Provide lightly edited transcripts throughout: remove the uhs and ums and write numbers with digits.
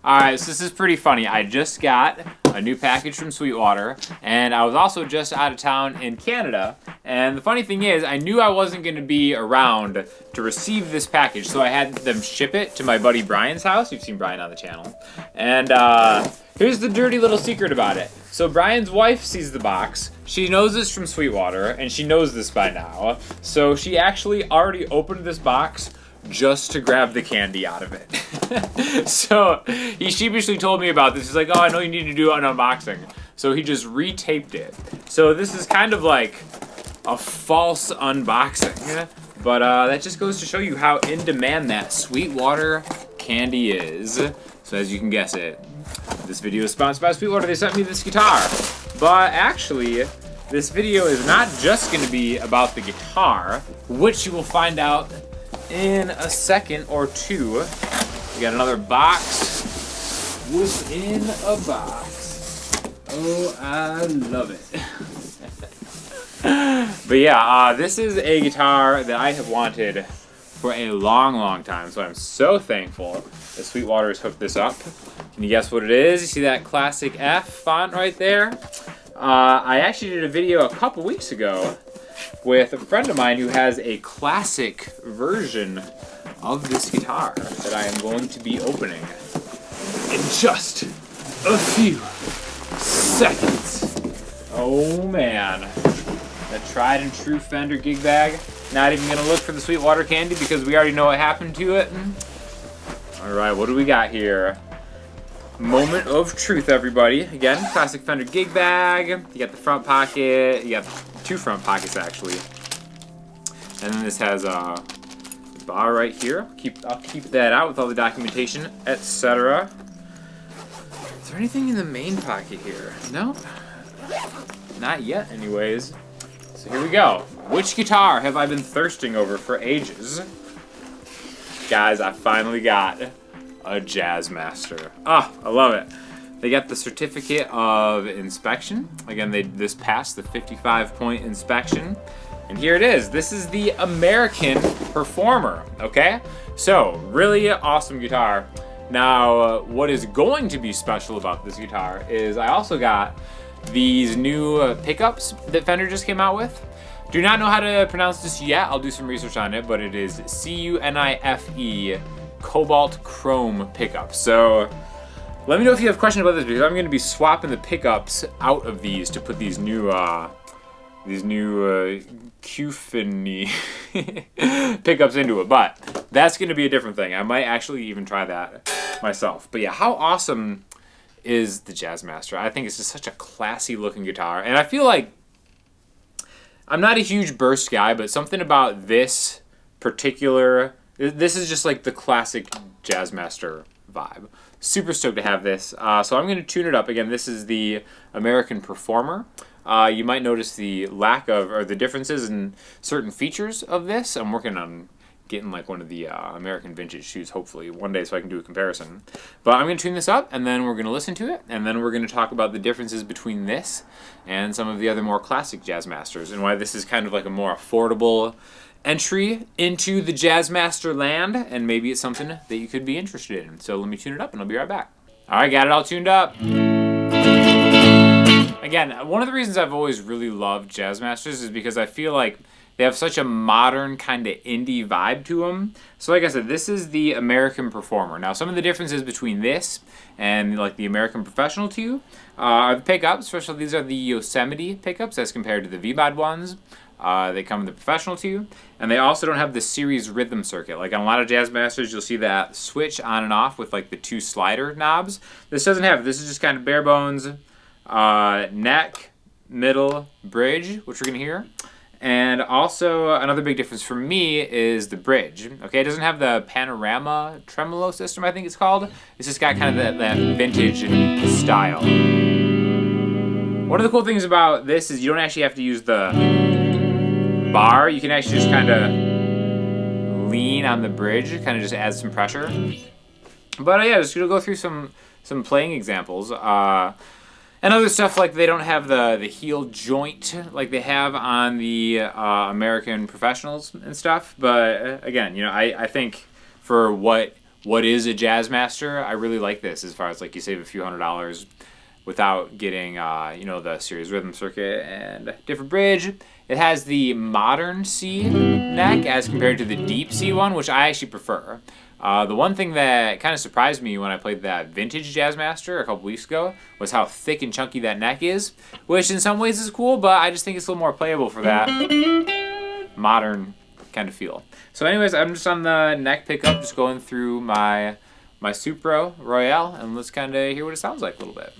Alright, so this is pretty funny. I just got a new package from Sweetwater, and I was also just out of town in Canada. And the funny thing is, I knew I wasn't going to be around to receive this package, so I had them ship it to my buddy Brian's house. You've seen Brian on the channel. And here's the dirty little secret about it. So Brian's wife sees the box. She knows this from Sweetwater, and she knows this by now. So she actually already opened this box just to grab the candy out of it. So he sheepishly told me about this. He's like, oh, I know you need to do an unboxing. So he just retaped it. So this is kind of like a false unboxing. But that just goes to show you how in demand that Sweetwater candy is. So as you can guess it, this video is sponsored by Sweetwater. They sent me this guitar. But actually, this video is not just going to be about the guitar, which you will find out in a second or two. We got another box within a box. Oh, I love it. But yeah, this is a guitar that I have wanted for a long time, so I'm so thankful that Sweetwater has hooked this up. Can you guess what it is? You see that classic F font right there? I actually did a video a couple weeks ago with a friend of mine who has a classic version of this guitar that I am going to be opening in just a few seconds. Oh man, the tried and true Fender gig bag. Not even gonna look for the Sweetwater candy because we already know what happened to it. All right, what do we got here? Moment of truth, everybody. Again, classic Fender gig bag. You got the front pocket. You got two front pockets actually, and then this has a bar right here. I'll keep that out with all the documentation, etc. Is there anything in the main pocket here? No, not yet. Anyways, so here we go. Which guitar have I been thirsting over for ages? Guys, I finally got a Jazzmaster. Ah, I love it. They got the certificate of inspection. Again, this passed the 55-point inspection. And here it is. This is the American Performer, okay? So, really awesome guitar. Now, what is going to be special about this guitar is I also got these new pickups that Fender just came out with. Do not know how to pronounce this yet. I'll do some research on it, but it is CuNiFe Cobalt Chrome pickups. So let me know if you have questions about this because I'm going to be swapping the pickups out of these to put these new CuNiFe pickups into it. But that's going to be a different thing. I might actually even try that myself. But yeah, how awesome is the Jazzmaster? I think it's just such a classy looking guitar, and I feel like I'm not a huge burst guy, but something about this particular, this is just like the classic Jazzmaster vibe. Super stoked to have this. So I'm going to tune it up. Again, this is the American Performer. You might notice the lack of, or the differences in certain features of this. I'm working on getting like one of the American vintage shoes, hopefully, one day so I can do a comparison. But I'm going to tune this up, and then we're going to listen to it, and then we're going to talk about the differences between this and some of the other more classic Jazzmasters, and why this is kind of like a more affordable entry into the Jazzmaster land, and maybe it's something that you could be interested in. So let me tune it up, and I'll be right back. All right, got it all tuned up. Again, one of the reasons I've always really loved Jazzmasters is because I feel like they have such a modern kind of indie vibe to them. So like I said, this is the American Performer. Now some of the differences between this and like the American Professional 2 are the pickups. First of all, these are the Yosemite pickups as compared to the V-Mod ones. They come in the Professional 2. And they also don't have the series rhythm circuit. Like on a lot of Jazzmasters, you'll see that switch on and off with like the two slider knobs. This doesn't have it. This is just kind of bare bones neck, middle, bridge, which we're going to hear. And also another big difference for me is the bridge. Okay, it doesn't have the panorama tremolo system, I think it's called. It's just got kind of that vintage style. One of the cool things about this is you don't actually have to use the bar. You can actually just kind of lean on the bridge, kind of just add some pressure. But yeah, just gonna go through some playing examples. And other stuff like they don't have the heel joint like they have on the American Professionals and stuff. But again, you know, I think for what what is a Jazzmaster, I really like this as far as like you save a few $100s without getting you know, the series rhythm circuit and different bridge. It has the modern C neck as compared to the deep C one, which I actually prefer. The one thing that kind of surprised me when I played that vintage Jazzmaster a couple weeks ago was how thick and chunky that neck is, which in some ways is cool, but I just think it's a little more playable for that modern kind of feel. So anyways, I'm just on the neck pickup, just going through my Supro Royale, and let's kind of hear what it sounds like a little bit.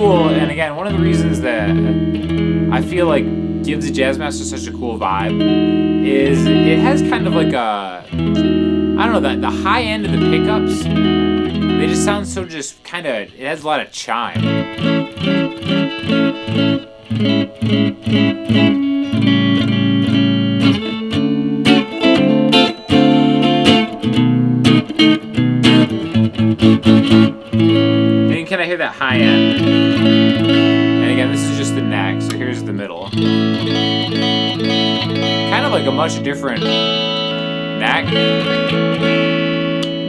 And again, one of the reasons that I feel like gives the Jazzmaster such a cool vibe is it has kind of like a, I don't know, the high end of the pickups, they just sound so just kind of, it has a lot of chime. And can I hear that high end? And again, this is just the neck, so here's the middle. Kind of like a much different neck,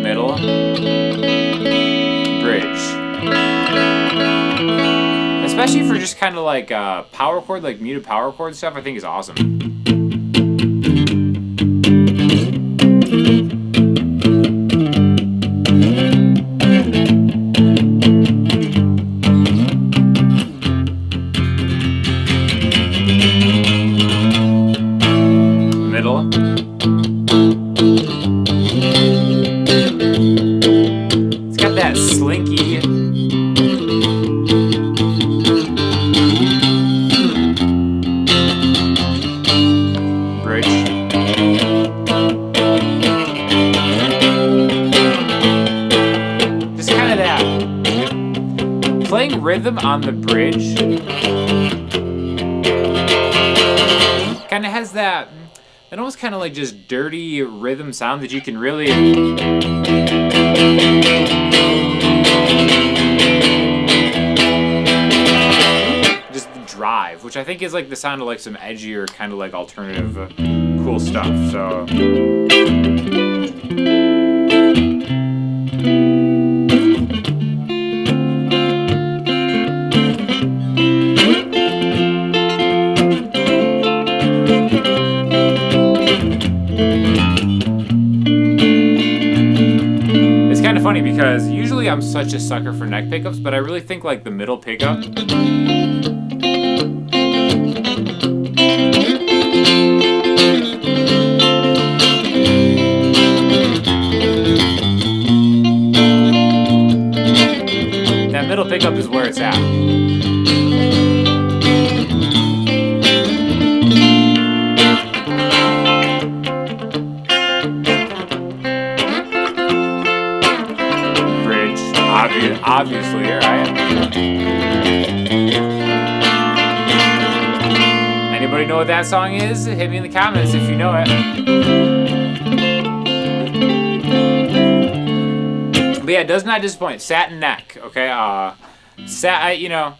middle, bridge. Especially for just kind of like power chord, like muted power chord stuff, I think is awesome. It's got that slinky bridge. Just kind of that playing rhythm on the bridge kind of has that. It almost kind of like just dirty rhythm sound that you can really just drive, which I think is like the sound of like some edgier kind of like alternative cool stuff. So funny because usually I'm such a sucker for neck pickups, but I really think like the middle pickup that middle pickup is where it's at. Obviously, right? Anybody know what that song is? Hit me in the comments if you know it. But yeah, it does not disappoint. Satin neck, okay? You know,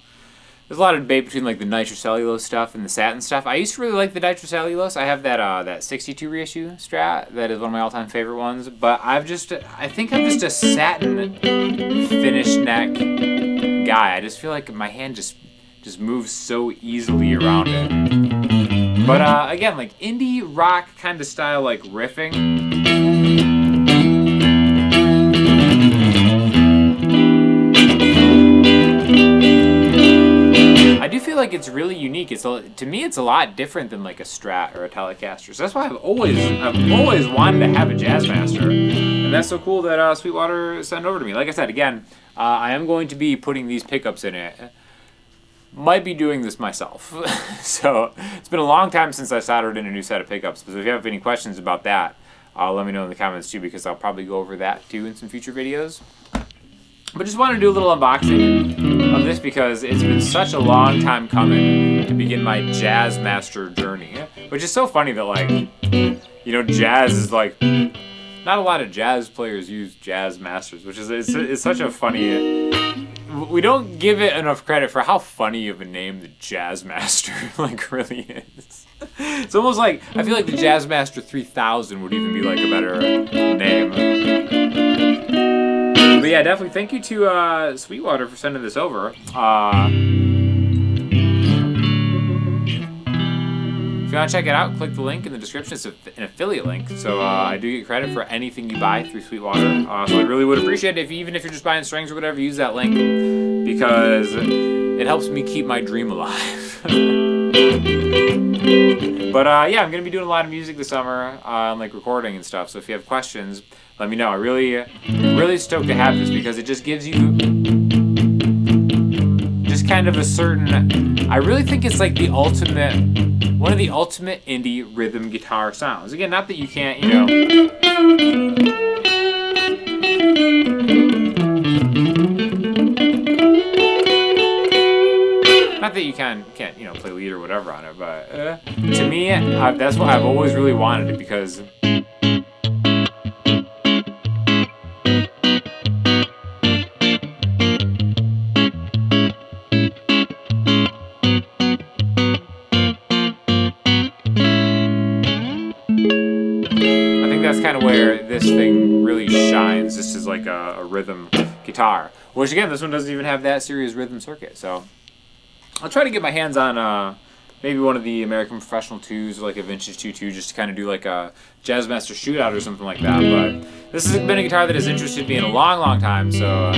there's a lot of debate between like the nitrocellulose stuff and the satin stuff. I used to really like the nitrocellulose. I have that 62 reissue Strat. That is one of my all-time favorite ones. But I think I'm just a satin finished neck guy. I just feel like my hand just moves so easily around it. But again, like indie rock kind of style, like riffing. like it's really unique. To me, it's a lot different than like a Strat or a Telecaster. So that's why I've always wanted to have a Jazzmaster, and that's so cool that Sweetwater sent over to me. Like I said, again, I am going to be putting these pickups in it. Might be doing this myself. So it's been a long time since I soldered in a new set of pickups. So if you have any questions about that, let me know in the comments too, because I'll probably go over that too in some future videos. But just wanted to do a little unboxing of this because it's been such a long time coming to begin my Jazzmaster journey. Which is so funny that, like, you know, jazz is like, not a lot of jazz players use Jazzmasters, which is it's such a funny. We don't give it enough credit for how funny of a name the Jazzmaster like really is. It's almost like, I feel like the Jazzmaster 3000 would even be like a better name. But yeah, definitely thank you to Sweetwater for sending this over. If you want to check it out, click the link in the description. It's an affiliate link, so I do get credit for anything you buy through Sweetwater. So I really would appreciate it if even if you're just buying strings or whatever, use that link, because it helps me keep my dream alive. But yeah, I'm gonna be doing a lot of music this summer, like recording and stuff. So if you have questions, let me know. I really stoked to have this because it just gives you just kind of a certain. I really think it's like the ultimate, one of the ultimate indie rhythm guitar sounds. Again, not that you can't, you know. Not that you can't you know, play lead or whatever on it, but to me, that's what I've always really wanted it, because I think that's kind of where this thing really shines. This is like a rhythm guitar, which again, this one doesn't even have that serious rhythm circuit, so I'll try to get my hands on maybe one of the American Professional 2s, or like a Vintage 2.2, just to kind of do like a Jazzmaster shootout or something like that. But this has been a guitar that has interested me in a long, long time, so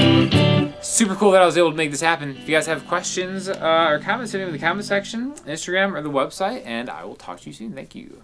super cool that I was able to make this happen. If you guys have questions or comments, hit me in the comment section, Instagram, or the website, and I will talk to you soon. Thank you.